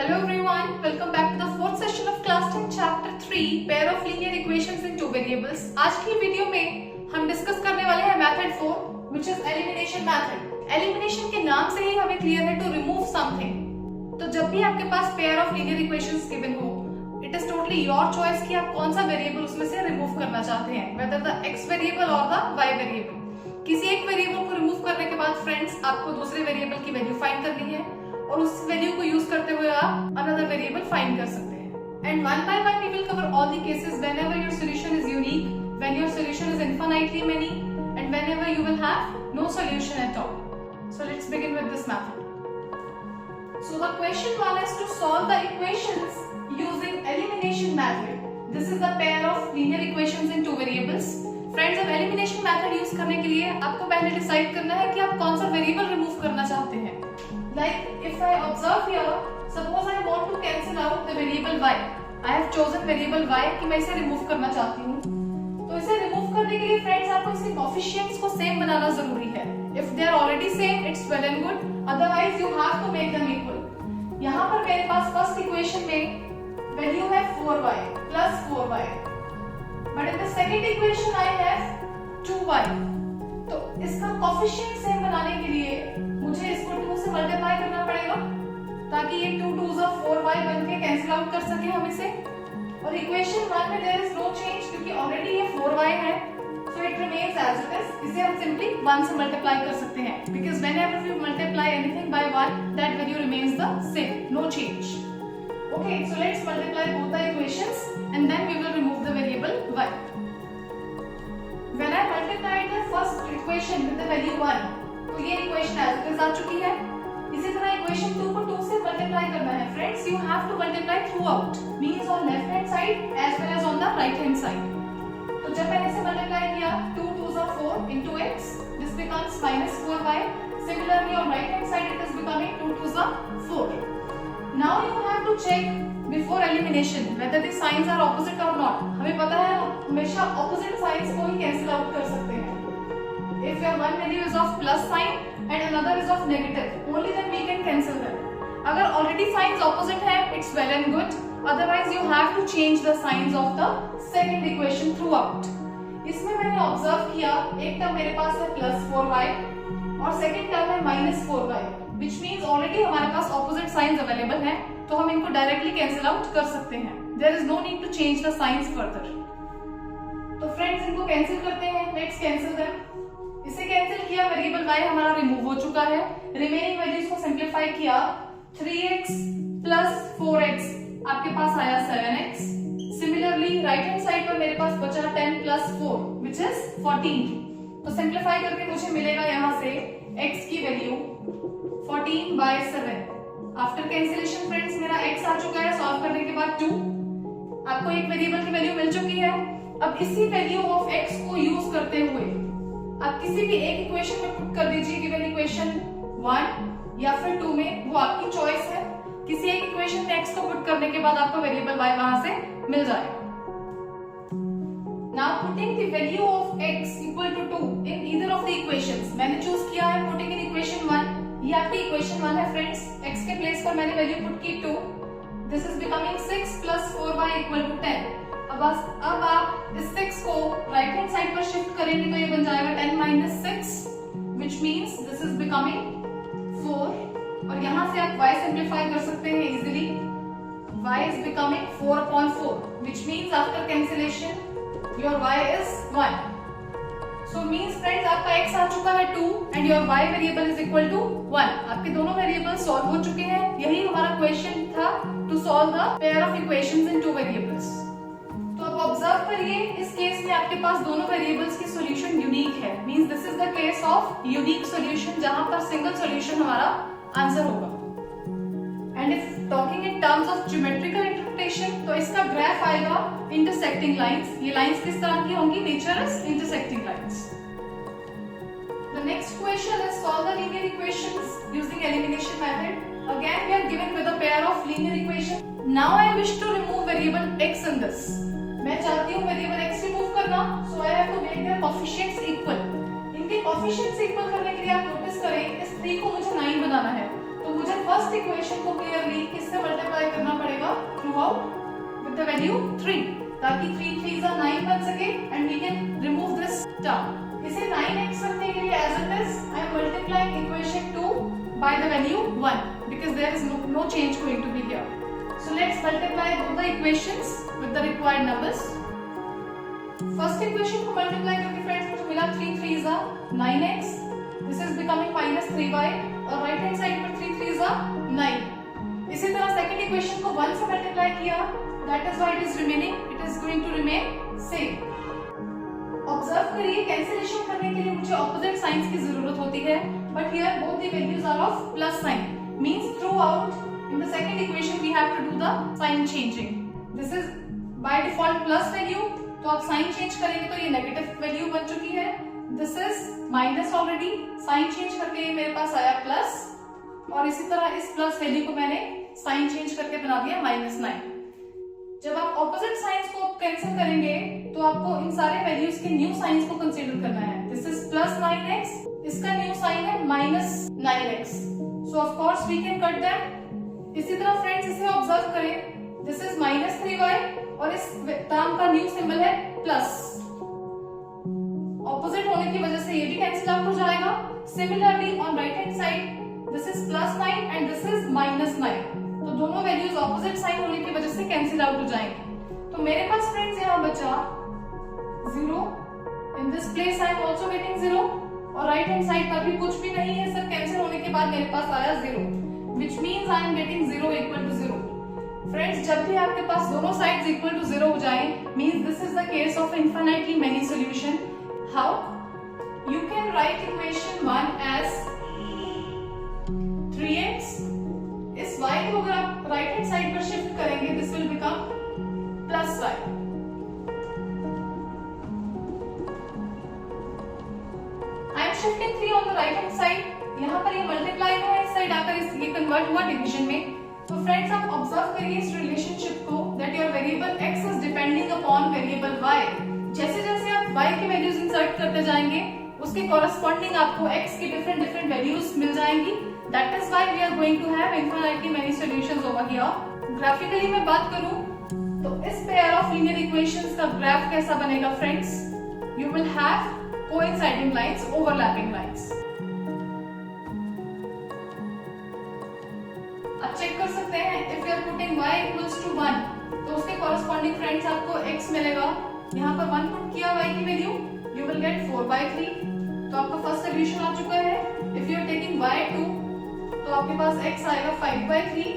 Hello everyone, welcome back to the fourth session of class 10 chapter 3 pair of linear equations in two variables। आज की video में हम discuss करने वाले हैं method 4 which is elimination method। Elimination के नाम से ही हमें क्लियर है टू रिमूव समथिंग। तो जब भी आपके पास pair of linear equations given हो, it is totally your choice कि आप कौन सा वेरिएबल उसमें से रिमूव करना चाहते हैं, वेदर द x वेरिएबल और द y वेरिएबल। किसी एक वेरिएबल को रिमूव करने के बाद फ्रेंड्स आपको दूसरे वेरिएबल की वैल्यू फाइंड करनी है और उस वैल्यू को यूज करते हुए आप अनदर वेरिएबल फाइंड कर सकते हैं। And one by one we will cover all the cases whenever your solution is unique, when your solution is infinitely many and whenever you will have no solution at all. So let's begin with this method. So the question one is to solve the equations using elimination method. This is the pair of linear equations in two variables. Friends, अब elimination method use करने के लिए आपको पहले decide करना है कि आप कौन सा वेरिएबल रिमूव करना चाहते हैं। Like if I observe here, suppose I want to cancel out the variable y. I have chosen variable y कि मैं इसे रिमूव करना चाहती हूँ। तो इसे रिमूव करने के लिए फ्रेंड्स आपको इसके कोएफिशिएंट्स को सेम बनाना जरूरी है। If they are already same, it's well and good. Otherwise, you have to make them equal. यहाँ पर मेरे पास फर्स्ट इक्वेशन में वैल्यू है 4y plus 4y, but in the second equation I have 2y. तो इसका coefficient same बनाने के लिए मुझे इसको 2 से मल्टीप्लाई करना पड़ेगा ताकि ये 2 2s 4y बन के कैंसिल आउट कर सके हम इसे। और इक्वेशन 1 में देयर इज नो चेंज क्योंकि ऑलरेडी ये 4y है, so it remains as it is. इसे हम सिंपली 1 से मल्टीप्लाई कर सकते हैं because whenever you multiply anything by 1, that value remains the same, no change. Okay, so let's multiply both the equations and then we will remove the variable y. When I multiplied the first equation with the value 1, तो ये equation as it is आ चुकी है। इसी तरह equation 2 को 2 से multiply करना है। Friends, you have to multiply throughout, means on left hand side as well as on the right hand side. तो जब मैंने इसे मल्टीप्लाई किया 2 2s 4 into x, this becomes minus 4y. Similarly on right hand side it is becoming 2 2s 4. Now you have to check before elimination whether the signs are opposite or not. हमें पता है हम हमेशा opposite signs को ही cancel out कर सकते हैं। If your one value is of plus sign and another is of negative, only then we can cancel them. अगर already signs opposite है, it's well and good. Otherwise you have to change the signs of the second equation throughout. इसमें मैंने observe किया एक term मेरे पास है plus 4y और second term है minus 4y, which means already हमारे पास opposite signs available हैं, तो हम इनको directly cancel out कर सकते हैं। There is no need to change the signs further. तो friends इनको cancel करते हैं, let's cancel them. इसे कैंसिल किया, वेरिएबल y हमारा रिमूव हो चुका है। रिमेनिंग वैल्यूज को सिंपलीफाई किया, 3x plus 4x आपके पास आया 7x। Similarly right hand side पर मेरे पास बचा 10 plus 4 which is 14। तो सिंपलीफाई करके मुझे मिलेगा यहाँ से x की वैल्यू 14/7। आफ्टर कैंसिलेशन फ्रेंड्स मेरा x आ चुका है, सॉल्व करने के बाद 2। आपको एक वेरिएबल की वैल्यू मिल चुकी है। अब इसी वैल्यू ऑफ x को यूज करते हुए आप किसी भी एक इक्वेशन में पुट कर दीजिए, गिवन इक्वेशन 1 या फिर 2 में, वो आपकी चॉइस है। किसी एक इक्वेशन में x को पुट करने के बाद आपको वेरिएबल y वहां से मिल जाएगा। Now putting the value of x equal to 2 in either of the equations, मैंने चूज किया है putting in equation 1, ये आपकी इक्वेशन 1 है फ्रेंड्स। x के प्लेस पर मैंने वैल्यू पुट की 2, this is becoming 6 plus 4y equal to 10। अब आप इस 6 को राइट हैंड साइड पर शिफ्ट करेंगे तो ये बन जाएगा 10 minus 6 which means this is becoming 4। और यहाँ से आप y सिंप्लीफाई कर सकते हैं easily. y is becoming 4/4 which means after cancellation your y is 1। So means friends आपका x आ चुका है 2 and your y variable is equal to 1। आपके दोनों वेरिएबल सॉल्व हो चुके हैं। यही हमारा क्वेश्चन था to solve the pair of equations in two variables। तो अब ऑब्जर्व करिए, इस केस में आपके पास दोनों वेरिएबल्स की सॉल्यूशन यूनिक है, means this is the case of unique solution जहां पर सिंगल सॉल्यूशन हमारा आंसर होगा। And if talking in terms of geometrical interpretation, तो इसका ग्राफ आएगा इंटरसेक्टिंग लाइंस। ये लाइंस किस तरह की होंगी? Nature is intersecting lines. The next question is solve the linear equations using elimination method. Again we are given with a pair of linear equation. Now I wish to remove variable x in this. मैं चाहती हूँ variable x remove करना, so I have to make their coefficients equal. इनके coefficients equal करने के लिए आप notice करें इस 3 को मुझे 9 बनाना है, तो मुझे फर्स्ट इक्वेशन को क्लियरली किससे multiply how? With the value 3, ताकि 3 3s are 9 बन सके and we can remove this term. इसे 9x रखने के लिए as it is I am multiplying equation 2 by the value 1 because there is no change going to be here. So let's multiply both the equations with the required numbers. First equation को multiply करके friends मुझे मिला 3 3s are 9x. This is becoming minus 3y और right hand side पर 3 3s are 9. इसी तरह second equation को 1 से multiply किया, that is why it is remaining. It is going to remain same. Observe करिए कैंसिलेशन करने के लिए मुझे ऑपोजिट साइंस की जरूरत होती है, but here both the values are of plus sign, means throughout in the second equation we have to do the sign changing. This is by default plus value, तो आप sign change करेंगे तो ये negative value बन चुकी है। This is minus already, sign change करके ये मेरे पास आया प्लस, और इसी तरह इस प्लस वैल्यू को मैंने साइन चेंज करके बना दिया -9। जब आप ऑपोजिट साइंस को कैंसिल करेंगे तो आपको इन सारे वैल्यूज के न्यू साइंस को कंसीडर करना है। दिस इज प्लस 9x, इसका न्यू साइन है -9x, so of course we can cut that. इसी तरह फ्रेंड्स इसे ऑब्जर्व करें, दिस इज -3y और इस टर्म का न्यू सिंबल है प्लस। ऑपोजिट होने की वजह से ये भी कैंसिल आउट हो जाएगा। Similarly on right hand side this is +9 and this is -9, तो दोनों वैल्यूज ऑपोजिट साइन होने की वजह से कैंसिल आउट हो जाएंगे। तो मेरे पास फ्रेंड्स यहाँ बचा 0, in this place I am also getting 0, और राइट हैंड साइड पर भी कुछ भी नहीं है, सब कैंसिल होने के बाद मेरे पास आया 0, which means I am getting 0 equal to 0। Friends जब भी आपके पास दोनों साइड्स इक्वल टू 0 हो जाएं, means this is the case of infinitely many solution. How? You can write equation 1 as 3x, इस y को अगर आप राइट हैंड साइड पर शिफ्ट करेंगे this will become +y। I am shifting 3 on the right hand side, यहाँ पर ये multiply है, इस साइड आकर ये कन्वर्ट हुआ डिवीजन में। तो फ्रेंड्स आप ऑब्जर्व करिए इस रिलेशनशिप को, that your variable x is depending upon variable y। जैसे जैसे आप y की वैल्यूज इंसर्ट करते जाएंगे उसके कॉरेस्पॉन्डिंग आपको x की डिफरेंट वैल्यूज मिल जाएंगी। That is why we are going to have infinitely many solutions over here. Graphically मैं बात करूं तो इस pair of linear equations का ग्राफ कैसा बनेगा friends? You will have coinciding lines, overlapping lines. आप चेक कर सकते हैं if you are putting y equals to 1 तो उसके corresponding फ्रेंड्स आपको x मिलेगा। यहाँ पर 1 पुट किया y की वैल्यू, you will get 4/3, तो आपका फर्स्ट सोल्यूशन आ चुका है। If you are taking y 2 तो आपके पास x आएगा 5/3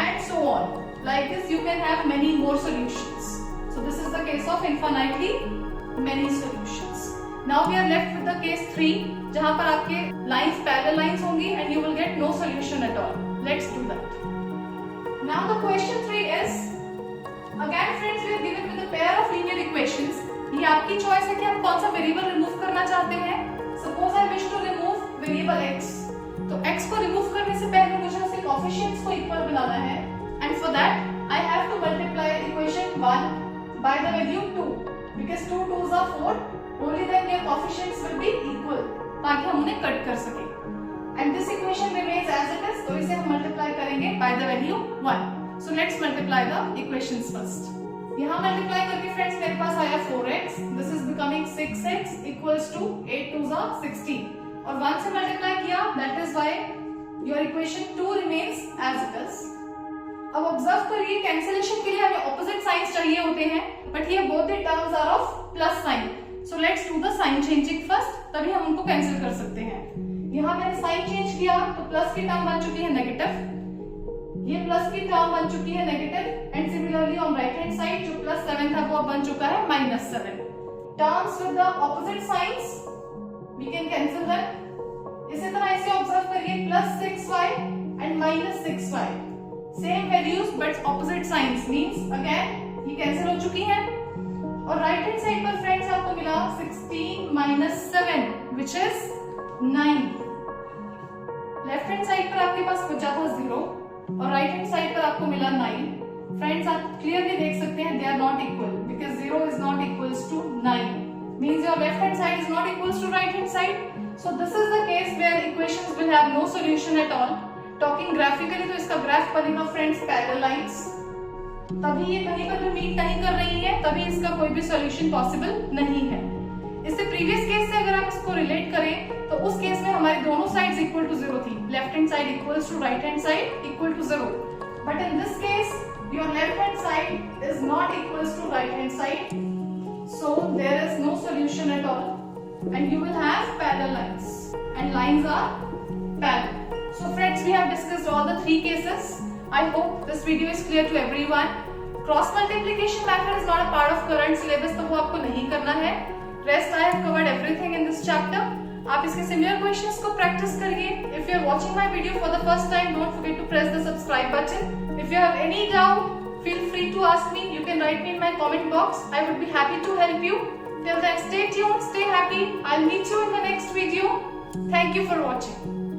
and so on. Like this you can have many more solutions. So this is the case of infinitely many solutions. Now we are left with the case 3 जहाँ पर आपके lines parallel lines होंगी and you will get no solution at all. Let's do that. Now the question 3 is again friends we are given with a pair of linear equations. ये आपकी choice है कि आप कौन सा वेरिएबल रिमूव करना चाहते हैं। Suppose I wish to remove variable x. तो x को रिमूव करने से पहले मुझे उसके कोएफिशिएंट्स को इक्वल बनाना है, and for that I have to multiply equation 1 by the value 2 because 2 2s are 4, only then their coefficients will be equal, ताकि हम उन्हें कट कर सकें। And this equation remains as it is, तो इसे हम मल्टीप्लाई करेंगे by the value 1। So let's multiply the equations first. यहाँ मल्टीप्लाई करके फ्रेंड्स मेरे पास आया 4x, this is becoming 6x equals to 8 2s are 16, और 1 से मल्टीप्लाई किया, that is why your equation 2 remains as it is. अब ऑब्जर्व करिए कैंसिलेशन के लिए हमें ऑपोजिट साइंस चाहिए होते हैं, but here both the terms are of plus sign, so let's do the sign changing first, तभी हम उनको कैंसिल कर सकते हैं। यहाँ मैंने साइन चेंज किया तो प्लस की टर्म बन चुकी है नेगेटिव, ये प्लस की टर्म बन चुकी है negative, and similarly on right hand side जो +7 था वो बन चुका है -7। Terms with the opposite science we can cancel them। इसी तरह इसे ऑब्जर्व करिए +6y and -6y, same values but opposite science, means again ये कैंसिल हो चुकी है। और राइट हैंड साइड पर फ्रेंड्स आपको मिला 16 - 7 which is 9। Left hand side पर आपके पास बचा था 0 और राइट हैंड साइड पर आपको मिला 9। फ्रेंड्स आप क्लियरली देख सकते हैं they are not equal because 0 is not equals to 9, means your left hand side is not equals to right hand side. So this is the case where equations will have no solution at all. Talking graphically तो इसका graph बनेगा friends parallel lines. तभी ये कहीं पर भी meet नहीं कर रही है, तभी इसका कोई भी सॉल्यूशन पॉसिबल नहीं है। इससे प्रीवियस केस से अगर आप इसको रिलेट करें तो उस केस में हमारी दोनों साइड्स इक्वल टू 0 थी, left hand side equals to right hand side equal to 0, but in this case your left hand side is not equals to right hand side, so there is no solution at all and you will have parallel lines and lines are parallel. So friends, we have discussed all the three cases. I hope this video is clear to everyone. Cross multiplication method is not a part of current syllabus, तो वो आपको नहीं करना है. Rest I have covered everything in this chapter. आप इसके similar questions को practice करिए. If you are watching my video for the first time, don't forget to press the subscribe button. If you have any doubt, feel free to ask me. You can write me in my comment box. I would be happy to help you. Till then, stay tuned, stay happy. I'll meet you in the next video. Thank you for watching.